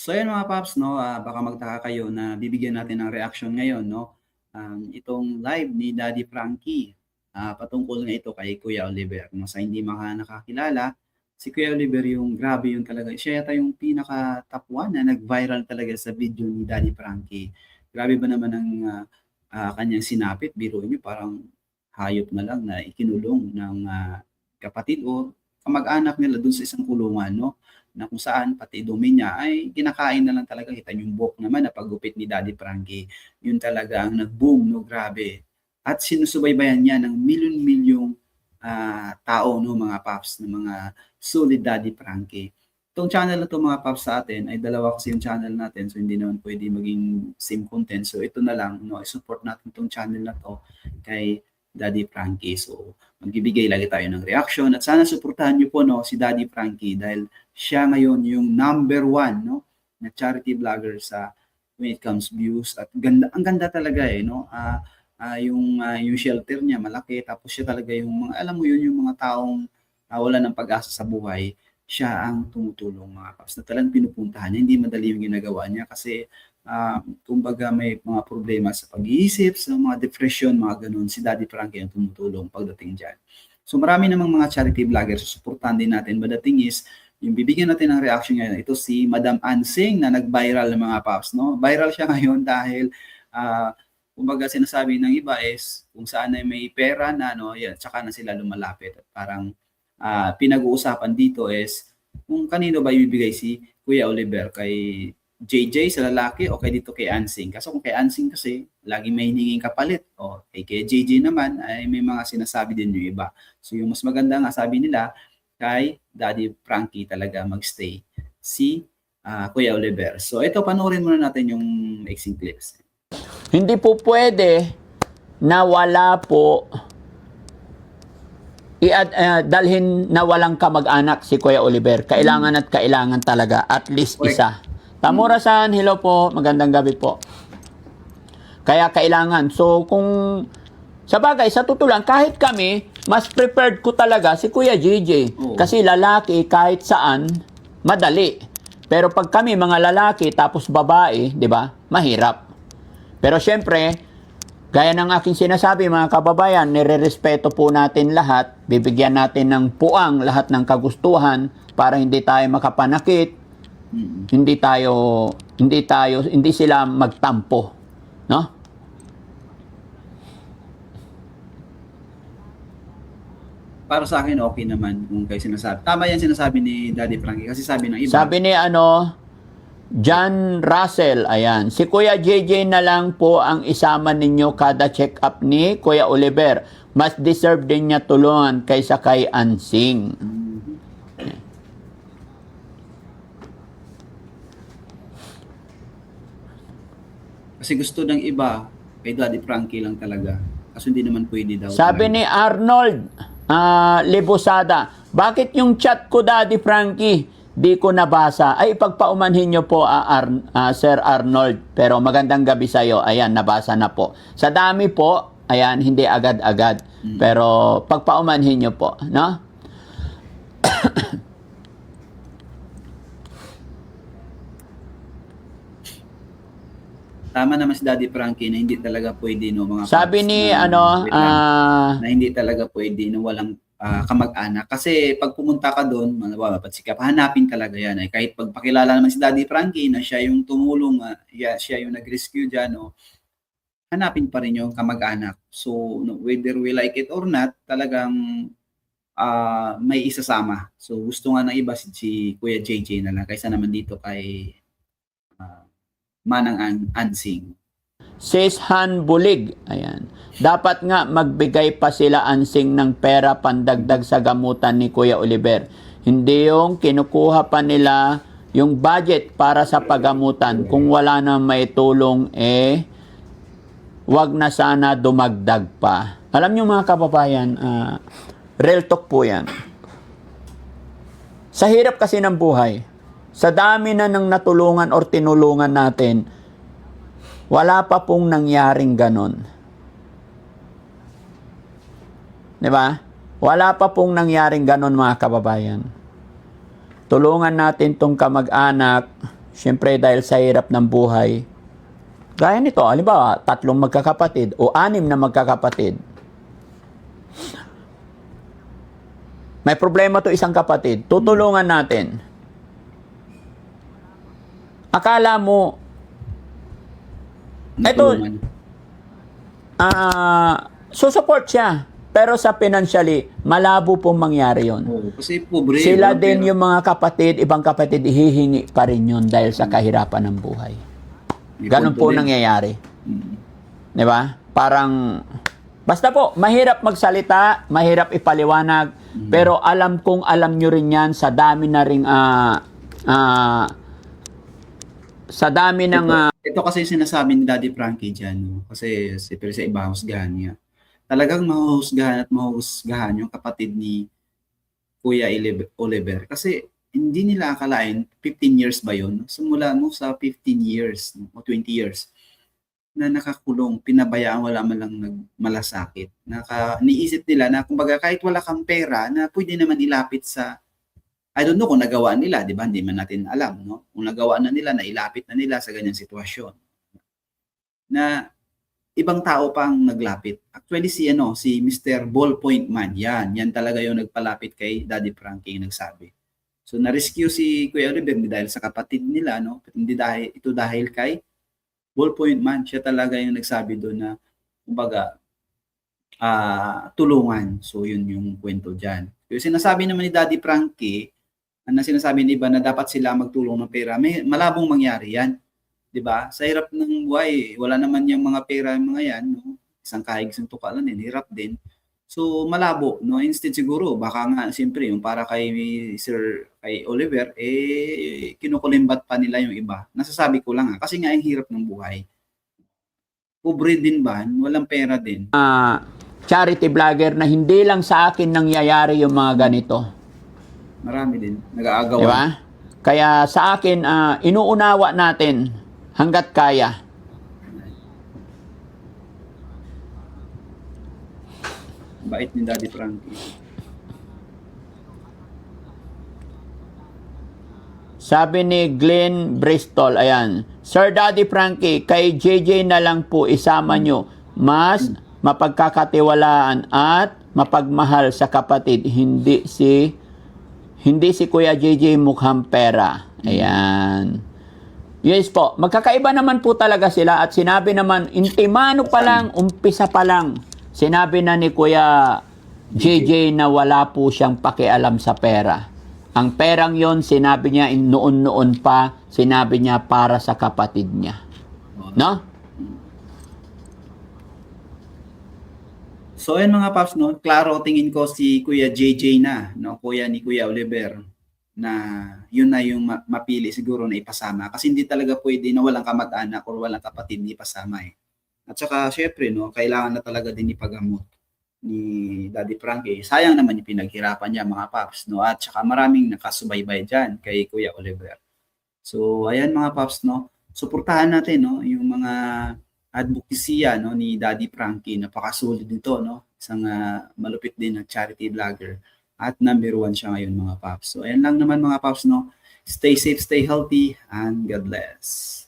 So ayan mga paps 'no, baka magtaka kayo na bibigyan natin ng reaksyon ngayon 'no, itong live ni Daddy Frankie, patungkol nga ito kay Kuya Oliver 'no. Sa hindi nakakilala, si Kuya Oliver yung grabe yun talaga, siya yata yung pinaka-top 1 na nag-viral talaga sa video ni Daddy Frankie. Grabe ba naman ang, kaniyang sinapit, biruin niyo parang hayop na lang na ikinulong ng, kapatid o kamag-anak nila dun sa isang kulungan 'no. Na kung saan pati dumi niya ay kinakain na lang talaga. Kita niyo yung buhok naman na paggupit ni Daddy Frankie, yun talaga ang nag-boom 'no, grabe. At sinusubaybayan niya ng milyon-milyong, tao 'no, mga paps, na mga solid Daddy Frankie. Itong channel na 'to mga paps sa atin ay dalawa kasi yung channel natin, so hindi naman pwede maging same content. So ito na lang 'no, i-support natin 'tong channel na 'to kay Daddy Frankie. So magbibigay lagi tayo ng reaction at sana suportahan niyo po 'no, si Daddy Frankie dahil siya ngayon yung number 1 no, na charity vlogger sa when it comes views at ganda, ang ganda talaga eh no. Yung shelter niya malaki, tapos siya talaga yung mga alam mo yun, yung mga taong wala ng pag-asa sa buhay, siya ang tumutulong mga paps, na talagang pinupuntahan niya. Hindi madali yung ginagawa niya kasi kumbaga may mga problema sa pag-iisip, sa mga depression, mga ganun. Si Daddy Frankie ang tumutulong pagdating dyan. So marami namang mga charity vloggers, susuportahan din natin. But the thing is, yung bibigyan natin ng reaction ngayon, ito si Madam Ansing na nag-viral ng mga paps, no? Viral siya ngayon dahil kumbaga sinasabi ng iba is kung saan ay may pera na, no, yan, tsaka na sila lumalapit. At parang pinag-uusapan dito is kung kanino ba ibibigay si Kuya Oliver, kay JJ sa lalaki o kay dito kay Ansing. Kaso kung kay Ansing kasi, lagi may hiningin kapalit. O kay JJ naman, ay may mga sinasabi din yung iba. So yung mas maganda nga sabi nila, kay Daddy Frankie talaga magstay si Kuya Oliver. So ito, panoorin muna natin yung mixing clips. Hindi po pwede na wala po dalhin na walang kamag-anak si Kuya Oliver. Kailangan at kailangan talaga at least isa. Tamura-san, hello po, magandang gabi po. Kaya kailangan. So kung sa bagay, sa totoo lang, kahit kami, mas prepared ko talaga si Kuya JJ. Kasi lalaki kahit saan, madali. Pero pag kami mga lalaki tapos babae, 'di ba? Mahirap. Pero syempre, gaya ng aking sinasabi mga kababayan, nirerespeto po natin lahat, bibigyan natin ng puang lahat ng kagustuhan para hindi tayo makapanakit, hindi sila magtampo, no? Para sa akin okay naman kung kayo sinasabi. Tama yan sinasabi ni Daddy Frankie kasi sabi ng iba. Sabi ni John Russell, ayan, si Kuya JJ na lang po ang isama ninyo kada check-up ni Kuya Oliver. Mas deserve din niya tulungan kaysa kay Ansing. Kasi gusto ng iba, kay Daddy Frankie lang talaga. Kasi hindi naman pwede daw. Sabi ni Arnold Libosada, bakit yung chat ko Daddy Frankie di ko nabasa? Ay, pagpaumanhin nyo po Sir Arnold. Pero magandang gabi sa'yo. Ayan, nabasa na po. Sa dami po, ayan, hindi agad-agad. Pero pagpaumanhin nyo po, no? Tama naman si Daddy Frankie na hindi talaga pwede no mga sabi paps, ni na hindi talaga pwede no walang kamag-anak. Kasi pag pumunta ka doon, mapasikap, hanapin talaga yan. Ay, kahit pagpakilala naman si Daddy Frankie na siya yung tumulong, siya yung nag-rescue dyan, no, hanapin pa rin yung kamag-anak. So, no, whether we like it or not, talagang may isasama. So, gusto nga ng iba si Kuya JJ na lang kaysa naman dito kay Manang Ansing. Sis Han Bulig, ayan. Dapat nga magbigay pa sila Ansing ng pera pandagdag sa gamutan ni Kuya Oliver. Hindi yung kinukuha pa nila yung budget para sa pagamutan. Kung wala na may tulong, wag na sana dumagdag pa. Alam nyo mga kababayan, real talk po yan. Sa hirap kasi ng buhay, sa dami na ng natulungan or tinulungan natin, wala pa pong nangyaring ganon. Diba? Wala pa pong nangyaring ganon mga kababayan. Tulungan natin tong kamag-anak, Siyempre dahil sa hirap ng buhay, gaya nito, halimbawa, 3 magkakapatid o 6 na magkakapatid. May problema to isang kapatid, tutulungan natin. Akala mo, eto, Natulungan. susupport siya. Pero sa financially, malabo pong mangyari yon. Oo, kasi pobre. Sila walang din pera. yung mga kapatid, ibang kapatid, hihingi pa rin yun dahil sa kahirapan ng buhay. May Ganun punto po din. nangyayari. Mm. Di ba? Parang, basta po, mahirap magsalita, mahirap ipaliwanag, pero alam kong alam nyo rin yan sa dami na ring, sa dami ng, Ito kasi sinasabi ni Daddy Frankie dyan, no? Kasi siyempre sa iba, husgahan niya. Talagang mahuhusgahan at mahuhusgahan yung kapatid ni Kuya Oliver. Kasi hindi nila akalain, 15 years ba yun? Simula mo sa 15 years no? O 20 years na nakakulong, pinabayaan, wala man lang nagmalasakit. Niisip nila na kumbaga kahit wala kang pera, na pwede naman ilapit sa, I don't know kung nagawa nila, di ba? Hindi man natin alam, no? Kung nagawa na nila, nailapit na nila sa ganyang sitwasyon. Na ibang tao pang naglapit. Actually si Mr. Ballpoint Man, yan talaga yung nagpalapit kay Daddy Frankie yung nagsabi. So na-rescue si Kuya Oliver dahil sa kapatid nila, no? Hindi dahil kay Ballpoint Man, siya talaga yung nagsabi doon na kumbaga tulungan. So yun yung kwento diyan. Yung sinasabi naman ni Daddy Frankie, na sinasabi ni iba na dapat sila magtulong ng pera, malabong mangyari yan. 'Di ba? Sa hirap ng buhay, wala naman yung mga pera yung mga yan, no? Isang kahig, isang tukalan din, hirap din. So malabo, no? Instead siguro, baka nga siyempre yung para kay Oliver, kinukulimbat pa nila yung iba. Nasasabi ko lang kasi nga yung hirap ng buhay. Pobre din ba? Walang pera din. charity vlogger na hindi lang sa akin nangyayari yung mga ganito. Marami din. Nag-aagawan. Di ba? Kaya sa akin, inuunawa natin hanggat kaya. Bait ni Daddy Frankie. Sabi ni Glenn Bristol, ayan, Sir Daddy Frankie, kay JJ na lang po isama nyo. Mas mapagkakatiwalaan at mapagmahal sa kapatid. Hindi si Kuya JJ mukhang pera. Ayan. Yes po, magkakaiba naman po talaga sila at sinabi naman, intimano pa lang, umpisa pa lang, sinabi na ni Kuya JJ na wala po siyang pakialam sa pera. Ang perang yon sinabi niya noon-noon pa, sinabi niya para sa kapatid niya. No? So ayun mga paps, no, klaro tingin ko si Kuya JJ na, no, kuya ni Kuya Oliver, na yun na yung mapili siguro na ipasama kasi hindi talaga pwede na walang kamag-anak o walang kapatid ni ipasama eh. At saka syempre, no, kailangan na talaga din ipagamot ni Daddy Frankie. Sayang naman yung pinaghirapan niya mga paps, no, at saka maraming nakasubaybay diyan kay Kuya Oliver. So ayan mga paps, no, suportahan natin, no, yung mga advocacy no ni Daddy Frankie. Napakasulit nito, no? Isang malupit din na charity vlogger at number 1 siya ngayon mga paps. So ayan lang naman mga paps, no? Stay safe, stay healthy, and God bless.